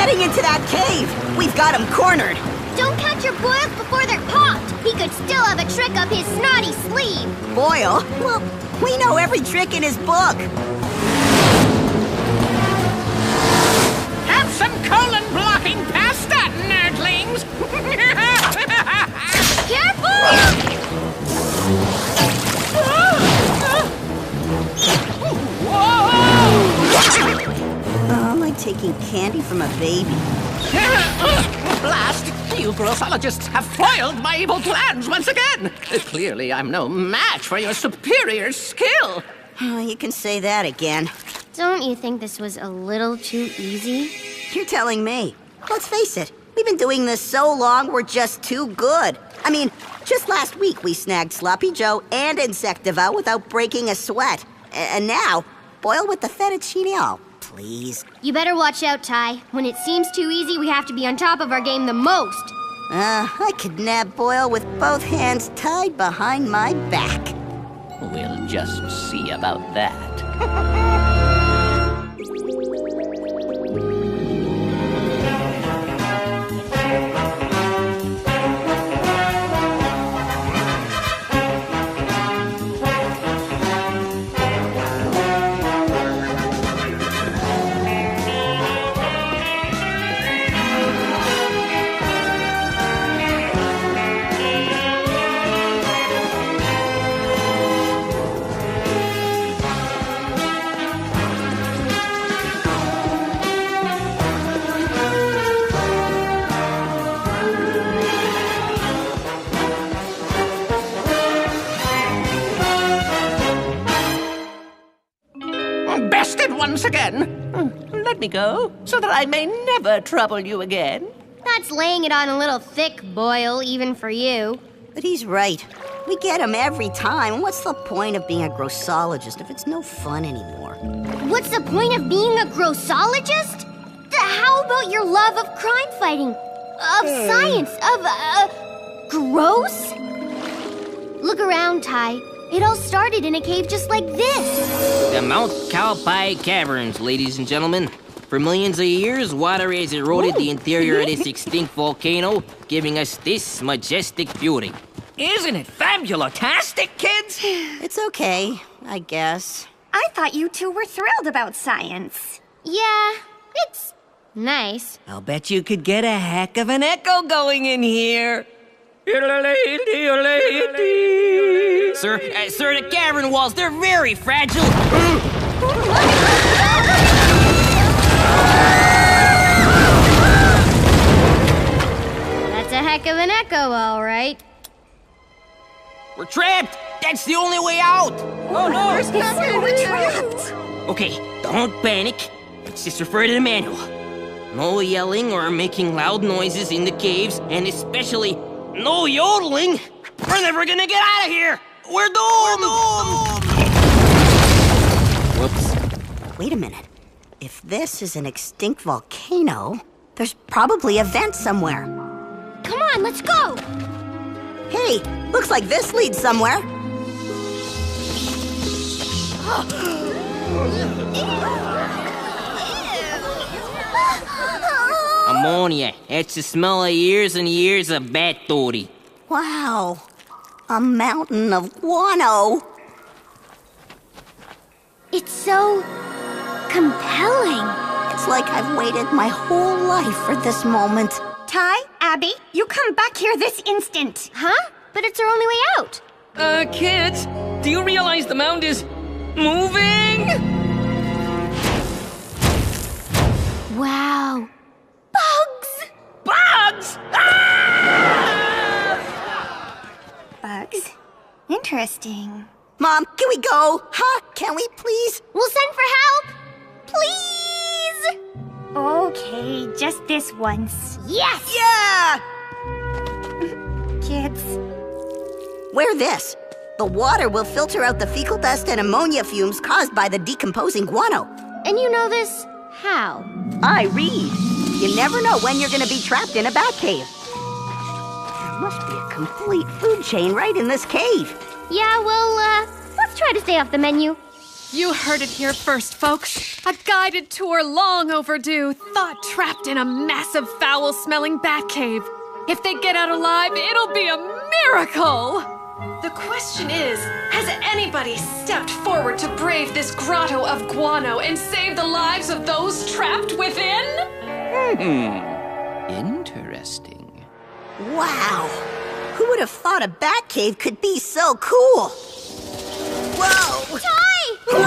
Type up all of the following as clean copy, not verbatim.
heading into that cave. We've got him cornered. Don't catch your boils before they're popped. He could still have a trick up his snotty sleeve. Boil? Well, we know every trick in his book. Have some colon-blocking pasta, nerdlings! Careful! Oh, like taking candy from a baby. Blast! You Grossologists have foiled my evil plans once again! Clearly, I'm no match for your superior skill! Oh, you can say that again. Don't you think this was a little too easy? You're telling me. Let's face it, we've been doing this so long, we're just too good. I mean, just last week we snagged Sloppy Joe and Insectivore without breaking a sweat. And now, Boil with the fettuccine. Oh, please. You better watch out, Ty. When it seems too easy, we have to be on top of our game the most. I could nab Boil with both hands tied behind my back. We'll just see about that. Bested once again. Let me go, so that I may never trouble you again. That's laying it on a little thick, Boil, even for you. But he's right. We get him every time. What's the point of being a grossologist if it's no fun anymore? What's the point of being a grossologist? How about your love of crime fighting? Of science? Of, gross? Look around, Ty. It all started in a cave just like this. The Mount Calpi Caverns, ladies and gentlemen. For millions of years, water has eroded the interior of this extinct volcano, giving us this majestic beauty. Isn't it fabulotastic, kids? It's okay, I guess. I thought you two were thrilled about science. Yeah, it's nice. I'll bet you could get a heck of an echo going in here. Sir, the cavern walls, they're very fragile. That's a heck of an echo, all right. We're trapped. That's the only way out. Oh no, we're trapped. Okay, don't panic. Let's just refer to the manual. No yelling or making loud noises in the caves, and especially no yodeling. We're never gonna get out of here. We're doomed. Whoops. Wait a minute. If this is an extinct volcano, there's probably a vent somewhere. Come on, let's go. Hey, looks like this leads somewhere. Ammonia. It's the smell of years and years of bat doty. Wow. A mountain of guano. It's so compelling. It's like I've waited my whole life for this moment. Ty, Abby, you come back here this instant. Huh? But it's our only way out. Kids, do you realize the mound is moving? Wow. Bugs! Bugs! Bugs? Interesting. Mom, can we go? Huh? Can we please? We'll send for help. Please! Okay, just this once. Yes! Yeah! Kids. Wear this. The water will filter out the fecal dust and ammonia fumes caused by the decomposing guano. And you know this? How? I read. You never know when you're gonna be trapped in a bat cave. There must be a complete food chain right in this cave. Yeah, well, let's try to stay off the menu. You heard it here first, folks. A guided tour long overdue, thought trapped in a massive foul-smelling bat cave. If they get out alive, it'll be a miracle! The question is, has anybody stepped forward to brave this grotto of guano and save the lives of those trapped within? Interesting. Wow! Who would have thought a bat cave could be so cool? Whoa! Ty! Whoa!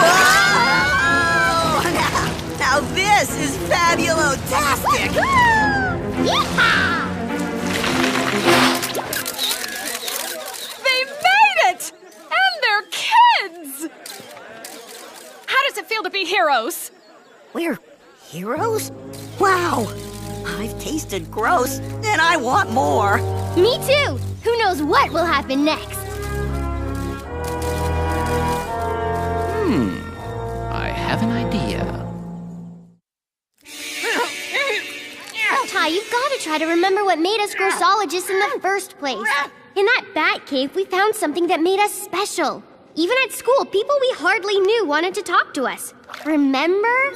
Now this is fabulotastic! Yeehaw! They made it! And they're kids! How does it feel to be heroes? We're heroes? Wow! I've tasted gross, and I want more. Me too! Who knows what will happen next? I have an idea. Ty, you've got to try to remember what made us Grossologists in the first place. In that bat cave, we found something that made us special. Even at school, people we hardly knew wanted to talk to us. Remember?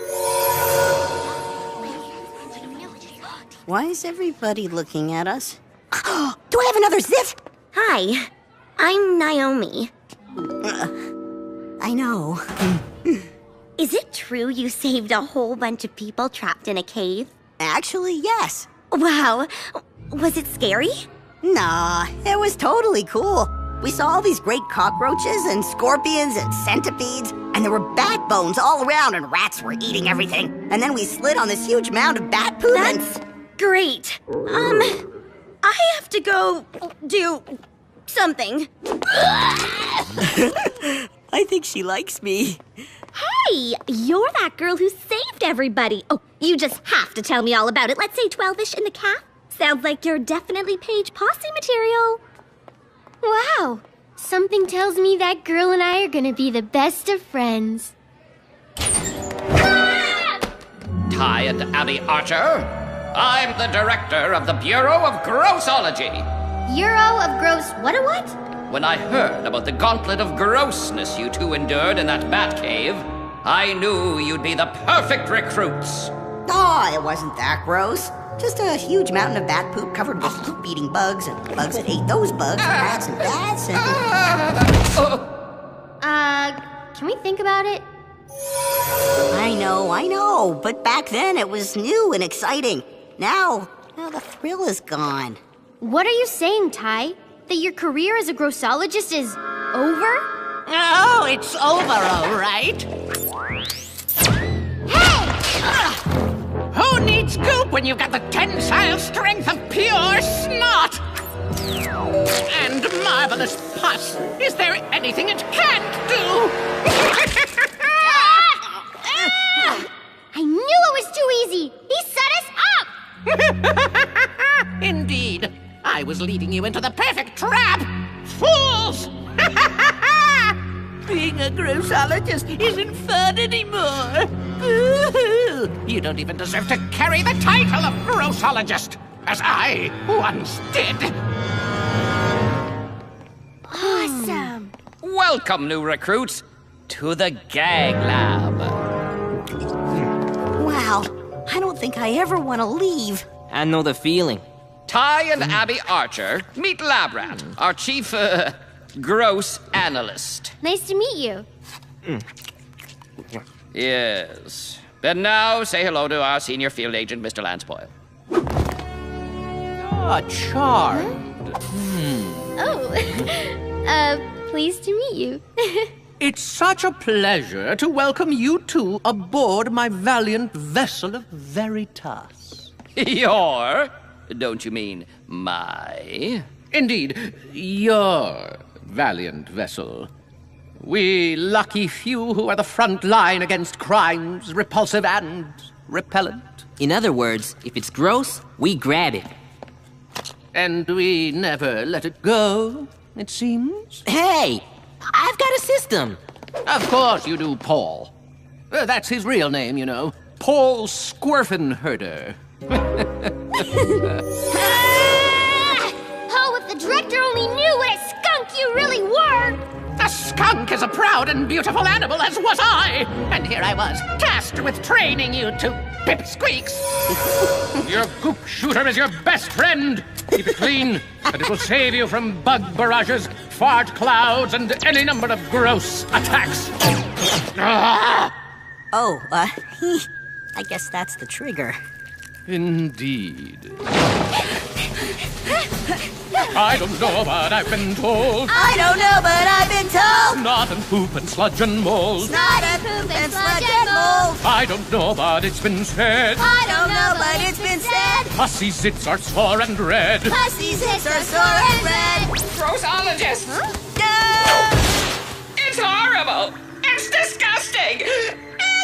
Why is everybody looking at us? Do I have another zit? Hi, I'm Naomi. I know. Is it true you saved a whole bunch of people trapped in a cave? Actually, yes. Wow, was it scary? Nah, it was totally cool. We saw all these great cockroaches and scorpions and centipedes, and there were bat bones all around and rats were eating everything. And then we slid on this huge mound of bat poop That's great. I have to go do something. I think she likes me. Hey, you're that girl who saved everybody. Oh, you just have to tell me all about it. Let's say 12-ish in the calf. Sounds like you're definitely Paige Posse material. Wow. Something tells me that girl and I are gonna be the best of friends. Ty and Abby Archer. I'm the director of the Bureau of Grossology. Bureau of Gross... what? When I heard about the gauntlet of grossness you two endured in that bat cave, I knew you'd be the perfect recruits. Oh, it wasn't that gross. Just a huge mountain of bat poop covered with poop-eating bugs and bugs that ate those bugs, and rats and bats and... Can we think about it? I know, but back then it was new and exciting. Now the thrill is gone. What are you saying, Ty? That your career as a grossologist is over? Oh, it's over, all right. Hey! Who needs goop when you've got the tensile strength of pure snot? And marvelous pus. Is there anything it can't do? I knew it was too easy! He set us up! Indeed. I was leading you into the perfect trap. Fools! Being a grossologist isn't fun anymore. Boo-hoo. You don't even deserve to carry the title of grossologist, as I once did. Awesome! Welcome, new recruits, to the Gag Lab. Wow, I don't think I ever want to leave. I know the feeling. Ty and Abby Archer, meet Labrat, our chief, gross analyst. Nice to meet you. Yes. And now say hello to our senior field agent, Mr. Lance Boyle. Ah, charmed. Oh, pleased to meet you. It's such a pleasure to welcome you two aboard my valiant vessel of Veritas. Your? Don't you mean my? Indeed, your valiant vessel. We lucky few who are the front line against crimes, repulsive and repellent. In other words, if it's gross, we grab it. And we never let it go, it seems. Hey! I've got a system! Of course you do, Paul. That's his real name, you know. Paul Squirfinherder. Oh, if the director only knew what a skunk you really were! A skunk is a proud and beautiful animal, as was I. And here I was, tasked with training you to pipsqueaks. Your goop shooter is your best friend. Keep it clean, and it will save you from bug barrages, fart clouds, and any number of gross attacks. Oh, I guess that's the trigger. Indeed. I don't know, but I've been told. I don't know, but I've been told. Snot and poop and sludge and mold. Snot and poop and sludge and mold. I don't know, but it's been said. I don't know, but it's been said. Pussy zits are sore and red. Pussy zits are sore and red. Grossologist! It's horrible! It's disgusting!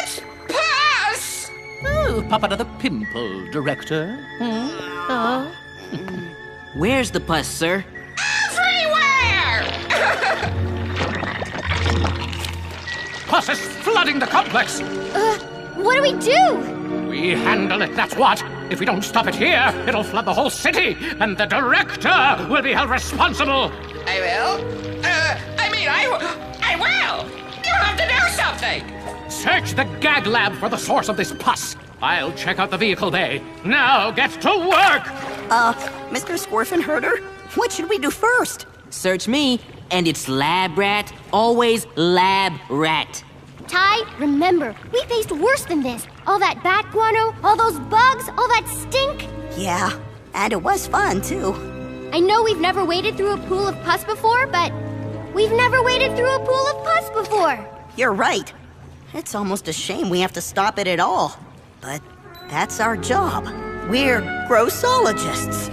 It's pus! Oh, pop another pimple, Director. Where's the pus, sir? Everywhere! Pus is flooding the complex. What do we do? We handle it, that's what. If we don't stop it here, it'll flood the whole city, and the Director will be held responsible. I will? I will! You have to do something! Search the gag lab for the source of this pus. I'll check out the vehicle bay. Now get to work! Mr. Squirfinherder, what should we do first? Search me, and it's lab rat, always lab rat. Ty, remember, we faced worse than this. All that bat guano, all those bugs, all that stink. Yeah, and it was fun, too. I know we've never waded through a pool of pus before, but we've never waded through a pool of pus before. You're right. It's almost a shame we have to stop it at all. But that's our job. We're Grossologists.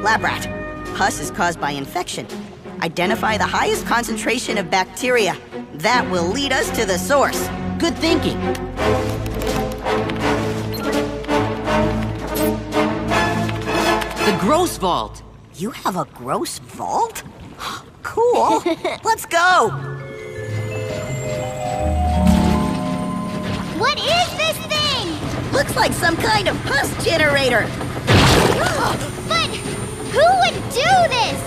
Lab rat. Pus is caused by infection. Identify the highest concentration of bacteria. That will lead us to the source. Good thinking. The Gross Vault. You have a gross vault? Cool. Let's go. What is this thing? Looks like some kind of pus generator. But who would do this?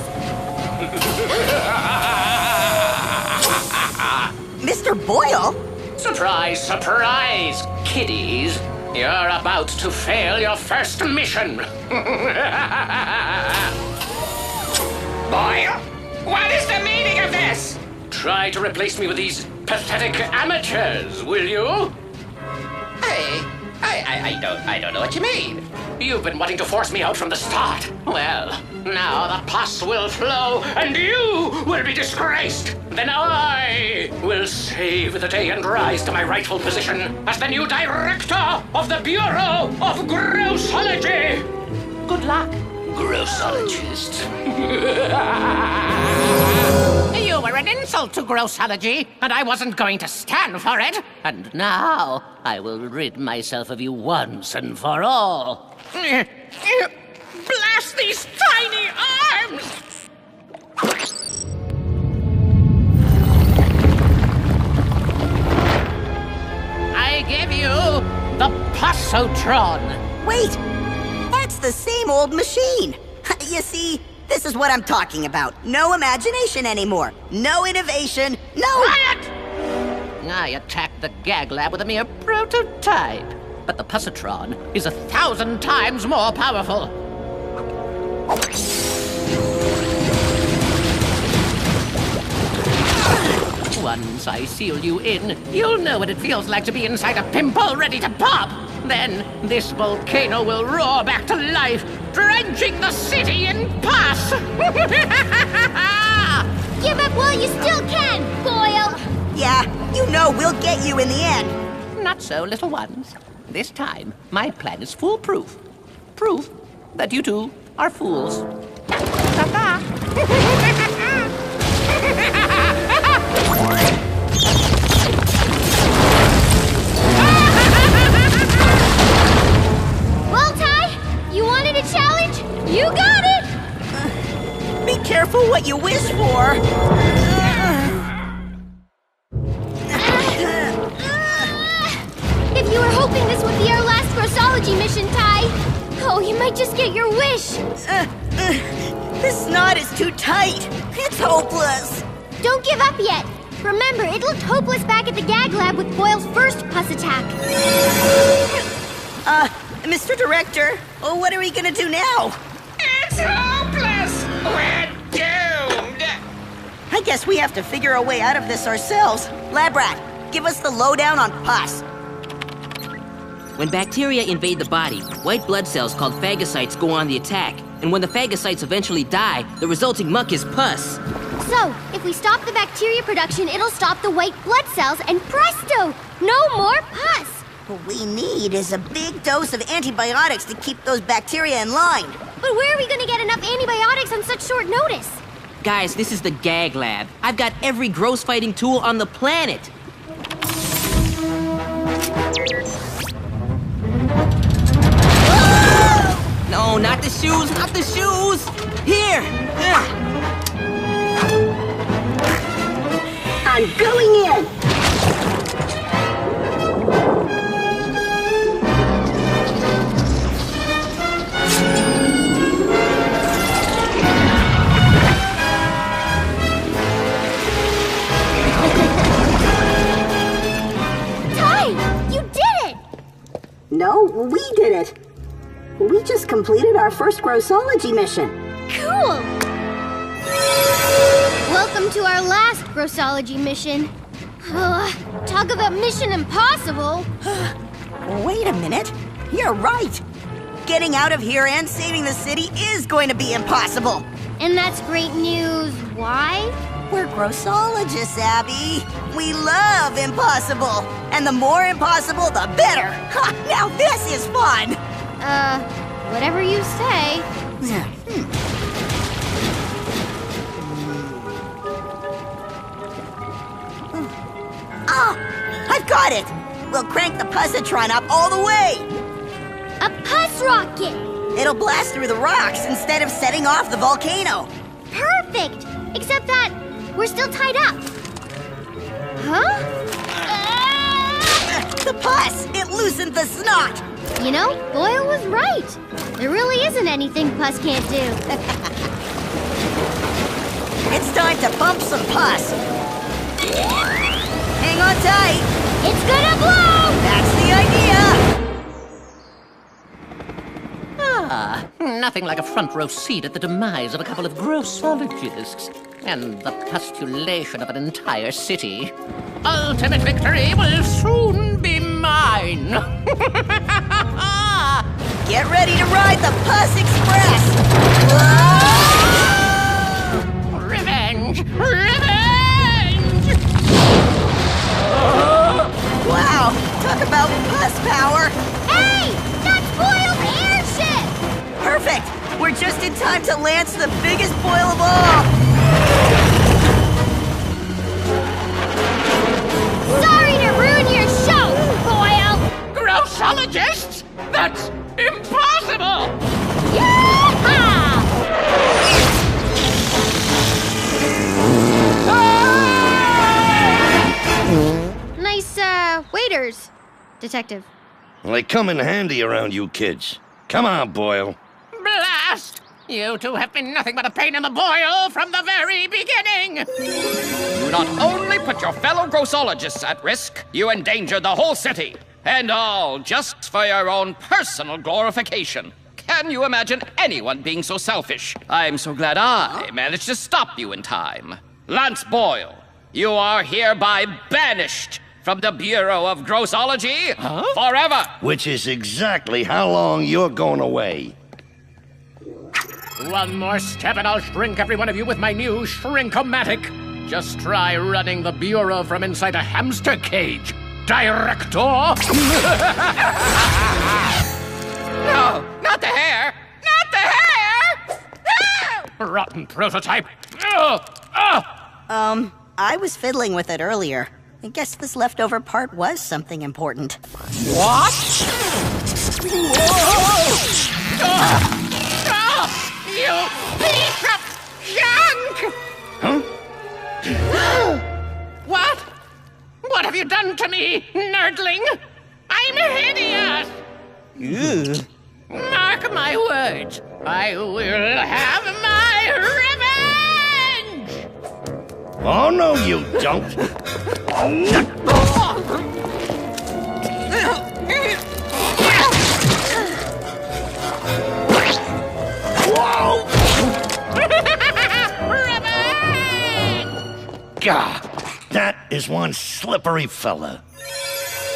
Mr. Boyle? Surprise, surprise, kiddies. You're about to fail your first mission. Boyle, what is the meaning of this? Try to replace me with these pathetic amateurs, will you? I don't know what you mean. You've been wanting to force me out from the start. Well, now the pus will flow and you will be disgraced. Then I will save the day and rise to my rightful position as the new Director of the Bureau of Grossology. Good luck, Grossologist. You were an insult to Grossology, and I wasn't going to stand for it. And now I will rid myself of you once and for all. Blast these tiny arms! I give you the Pussotron. Wait, that's the same old machine. You see, this is what I'm talking about. No imagination anymore. No innovation. No... Quiet! I attacked the gag lab with a mere prototype. But the Pussotron is 1,000 times more powerful. Once I seal you in, you'll know what it feels like to be inside a pimple ready to pop. Then this volcano will roar back to life, drenching the city in pus. Give up while you still can, Boyle. Yeah, you know we'll get you in the end. Not so, little ones. This time, my plan is foolproof. Proof that you two are fools. Well, Ty, you wanted a challenge? You got it! Be careful what you wish for. If you were hoping this would be our last Grossology mission, Ty, oh, you might just get your wish. This knot is too tight. It's hopeless. Don't give up yet. Remember, it looked hopeless back at the gag lab with Boyle's first pus attack. Mr. Director, what are we gonna do now? It's hopeless! We're doomed! I guess we have to figure a way out of this ourselves. Lab rat, give us the lowdown on pus. When bacteria invade the body, white blood cells called phagocytes go on the attack. And when the phagocytes eventually die, the resulting muck is pus. So, if we stop the bacteria production, it'll stop the white blood cells, and presto! No more pus! What we need is a big dose of antibiotics to keep those bacteria in line. But where are we gonna get enough antibiotics on such short notice? Guys, this is the gag lab. I've got every gross fighting tool on the planet. No, not the shoes, not the shoes! Here! I'm going in! Ty, you did it! No, we did it. We just completed our first Grossology mission. Cool! Welcome to our last Grossology mission. Talk about Mission Impossible. Wait a minute. You're right. Getting out of here and saving the city is going to be impossible. And that's great news. Why? We're Grossologists, Abby. We love impossible. And the more impossible, the better. Ha! Now this is fun. Whatever you say. Ah! I've got it! We'll crank the Pusatron up all the way! A pus rocket! It'll blast through the rocks instead of setting off the volcano. Perfect! Except that we're still tied up. Huh? The pus! It loosened the snot! You know, Boyle was right. There really isn't anything pus can't do. It's time to pump some pus. Hang on tight. It's gonna blow! That's the idea. Nothing like a front row seat at the demise of a couple of grossologists and the pustulation of an entire city. Ultimate victory will soon be mine. Get ready to ride the Pus Express. Whoa! Revenge! Revenge! Wow, talk about pus power. Hey! That's Boyle's airship! Perfect. We're just in time to lance the biggest Boyle of all. Sorry to ruin your show, Boyle! Grossologists? That's impossible! Yeehaw! Nice, waiters, Detective. Well, they come in handy around you kids. Come on, Boyle. Blast! You two have been nothing but a pain in the boil from the very beginning! You not only put your fellow grossologists at risk, you endangered the whole city. And all just for your own personal glorification. Can you imagine anyone being so selfish? I'm so glad I managed to stop you in time. Lance Boyle, you are hereby banished from the Bureau of Grossology forever. Which is exactly how long you're going away. One more step and I'll shrink every one of you with my new Shrink-O-Matic. Just try running the Bureau from inside a hamster cage, Director! No, not the hair! Not the hair! Rotten prototype! I was fiddling with it earlier. I guess this leftover part was something important. What? You piece of junk! Huh? What? What have you done to me, nerdling? I'm hideous! Mark my words, I will have my revenge! Oh, no, you don't. Whoa! Gah! That is one slippery fella.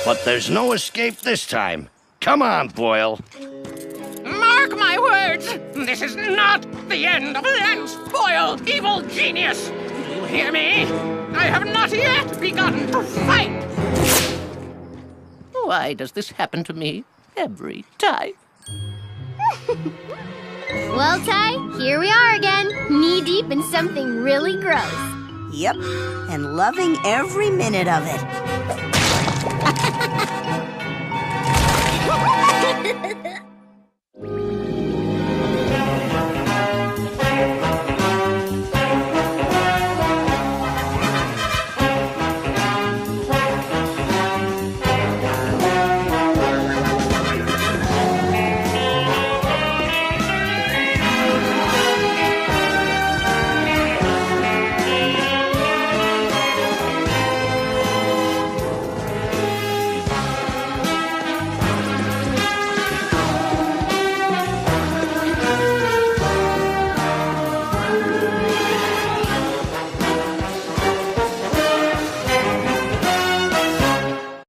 But there's no escape this time. Come on, Boyle. Mark my words! This is not the end of Lance Boyle, evil genius! Do you hear me? I have not yet begun to fight! Why does this happen to me every time? Well, Ty, here we are again, knee-deep in something really gross. Yep, and loving every minute of it.